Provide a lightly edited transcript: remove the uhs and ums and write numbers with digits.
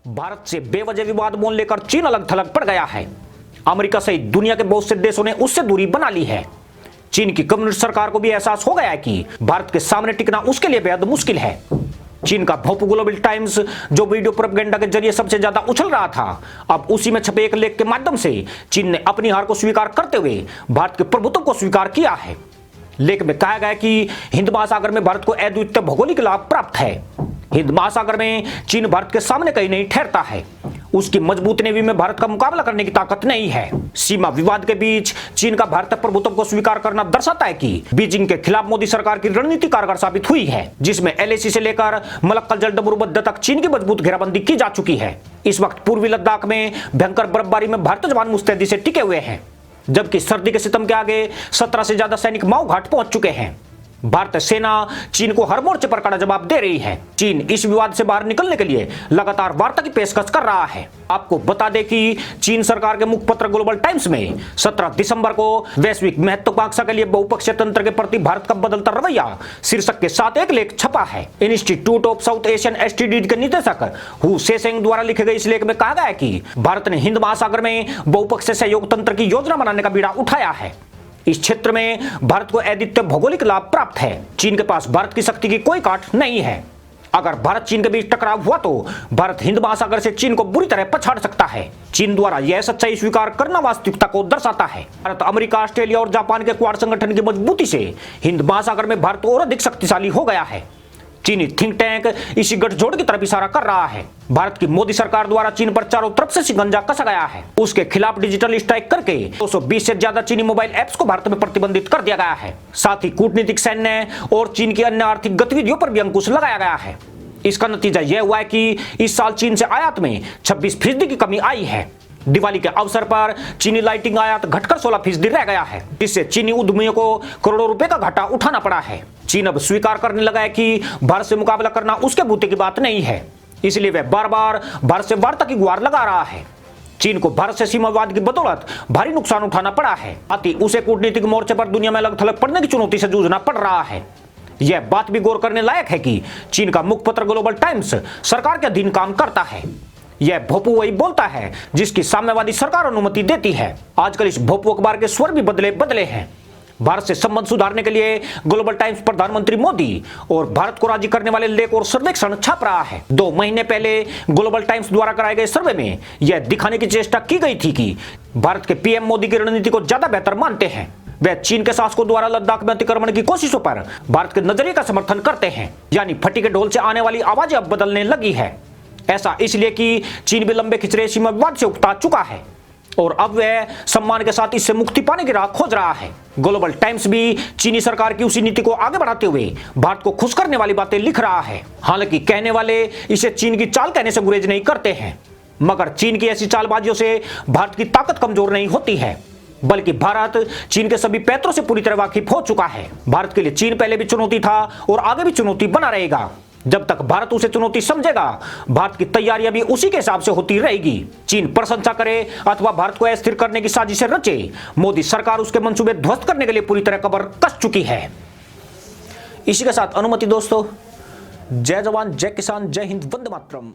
भारत से बेवजह विवाद मोल लेकर चीन अलग थलग पड़ गया है। अमेरिका सहित दुनिया के बहुत से देशों ने उससे दूरी बना ली है। चीन की कम्युनिस्ट सरकार को भी एहसास हो गया है कि भारत के सामने टिकना उसके लिए बेहद मुश्किल है। चीन का भोपू ग्लोबल टाइम्स जो वीडियो प्रोपेगेंडा के जरिए सबसे ज्यादा उछल रहा था, अब उसी में छपे एक लेख के माध्यम से चीन ने अपनी हार को स्वीकार करते हुए भारत के प्रभुत्व को स्वीकार किया है। लेख में कहा गया कि हिंद महासागर में भारत को अद्वितीय भौगोलिक लाभ प्राप्त है। हिंद महासागर में चीन भारत के सामने कहीं नहीं ठहरता है। उसकी मजबूत नेवी में भारत का मुकाबला करने की ताकत नहीं है। सीमा विवाद के बीच चीन का भारत प्रभुत्व को स्वीकार करना दर्शाता है कि बीजिंग के खिलाफ मोदी सरकार की रणनीति कारगर साबित हुई है, जिसमें LAC से लेकर मलक्कल जलडमरूबद्ध तक चीन की मजबूत घेराबंदी की जा चुकी है। इस वक्त पूर्वी लद्दाख में भयंकर बर्फबारी में भारतीय जवान मुस्तैदी से टिके हुए हैं, जबकि सर्दी के सितम के आगे 17 से ज्यादा सैनिक माओ घाट पहुंच चुके हैं। भारतीय सेना चीन को हर मोर्चे पर कड़ा जवाब दे रही है। चीन इस विवाद से बाहर निकलने के लिए लगातार वार्ता की पेशकश कर रहा है। आपको बता दें कि चीन सरकार के मुखपत्र ग्लोबल टाइम्स में 17 दिसंबर को वैश्विक महत्वाकांक्षा के लिए बहुपक्षीय तंत्र के प्रति भारत का बदलता रवैया शीर्षक के साथ एक लेख छपा है। Institute of south Asian STD के निदेशक हु सेसेंग द्वारा लिखे गए इस लेख में कहा गया है कि भारत ने हिंद महासागर में बहुपक्षीय सहयोग तंत्र की योजना बनाने का बीड़ा उठाया है। इस क्षेत्र में भारत को अद्वितीय भौगोलिक लाभ प्राप्त है। चीन के पास भारत की शक्ति की कोई काट नहीं है। अगर भारत चीन के बीच टकराव हुआ तो भारत हिंद महासागर से चीन को बुरी तरह पछाड़ सकता है। चीन द्वारा यह सच्चाई स्वीकार करना वास्तविकता को दर्शाता है। भारत, अमेरिका, ऑस्ट्रेलिया और जापान के क्वाड संगठन की मजबूती से हिंद महासागर में भारत और अधिक शक्तिशाली हो गया है। चीनी थिंक टैंक इसी गठजोड़ की तरफ इशारा कर रहा है। भारत की मोदी सरकार द्वारा चीन पर चारों तरफ से शिकंजा कसा गया है। उसके खिलाफ डिजिटल स्ट्राइक करके 220 से ज्यादा चीनी मोबाइल ऐप्स को भारत में प्रतिबंधित कर दिया गया है। साथ ही कूटनीतिक, सैन्य और चीन की अन्य आर्थिक गतिविधियों पर भी अंकुश लगाया गया है। इसका नतीजा यह हुआ है कि इस साल चीन से आयात में 26% की कमी आई है। दिवाली के अवसर पर चीनी लाइटिंग आयात घटकर 16% रह गया है, जिससे चीनी उद्यमियों को करोड़ों रुपए का घाटा उठाना पड़ा है। चीन अब स्वीकार करने लगा है कि भारत से मुकाबला करना उसके बूते की बात नहीं है, इसलिए वह बार बार भारत से वार्ता की गुहार लगा रहा है। चीन को भारत से सीमावाद की बदौलत भारी नुकसान उठाना पड़ा है, अति उसे कूटनीतिक मोर्चे पर दुनिया में अलग थलग पड़ने की चुनौती से जूझना पड़ रहा है। यह बात भी गौर करने लायक है कि चीन का मुखपत्र ग्लोबल टाइम्स सरकार के अधीन काम करता है। यह भोपू वही बोलता है जिसकी साम्यवादी सरकार अनुमति देती है। आजकल इस भोपू अखबार के स्वर भी बदले हैं। भारत से संबंध सुधारने के लिए ग्लोबल टाइम्स प्रधानमंत्री मोदी और भारत को राजी करने वाले लेख और सर्वेक्षण छाप रहा है। 2 महीने पहले ग्लोबल टाइम्स द्वारा कराए गए सर्वे में यह दिखाने की चेष्टा की गई थी कि भारत के PM मोदी की रणनीति को ज्यादा बेहतर मानते हैं। वे चीन के शासकों द्वारा लद्दाख में अतिक्रमण की कोशिशों पर भारत के नजरिए का समर्थन करते हैं। यानी फटी के ढोल से आने वाली आवाजें अब बदलने लगी है। ऐसा इसलिए कि चीन भी लंबे खिचड़े सीमा विवाद से उकता चुका है और अब वह सम्मान के साथ इससे मुक्ति पाने की राह खोज रहा है। ग्लोबल टाइम्स भी चीनी सरकार की उसी नीति को आगे बढ़ाते हुए भारत को खुश करने वाली बातें लिख रहा है। हालांकि कहने वाले इसे चीन की चाल कहने से गुरेज नहीं करते हैं, मगर चीन की ऐसी चालबाजियों से भारत की ताकत कमजोर नहीं होती है, बल्कि भारत चीन के सभी पैतरों से पूरी तरह वाकिफ हो चुका है। भारत के लिए चीन पहले भी चुनौती था और आगे भी चुनौती बना रहेगा। जब तक भारत उसे चुनौती समझेगा, भारत की तैयारियां भी उसी के हिसाब से होती रहेगी। चीन प्रशंसा करे अथवा भारत को अस्थिर करने की साजिशें रचे, मोदी सरकार उसके मंसूबे ध्वस्त करने के लिए पूरी तरह कमर कस चुकी है। इसी के साथ अनुमति दोस्तों, जय जवान, जय किसान, जय हिंद, वंदे मातरम।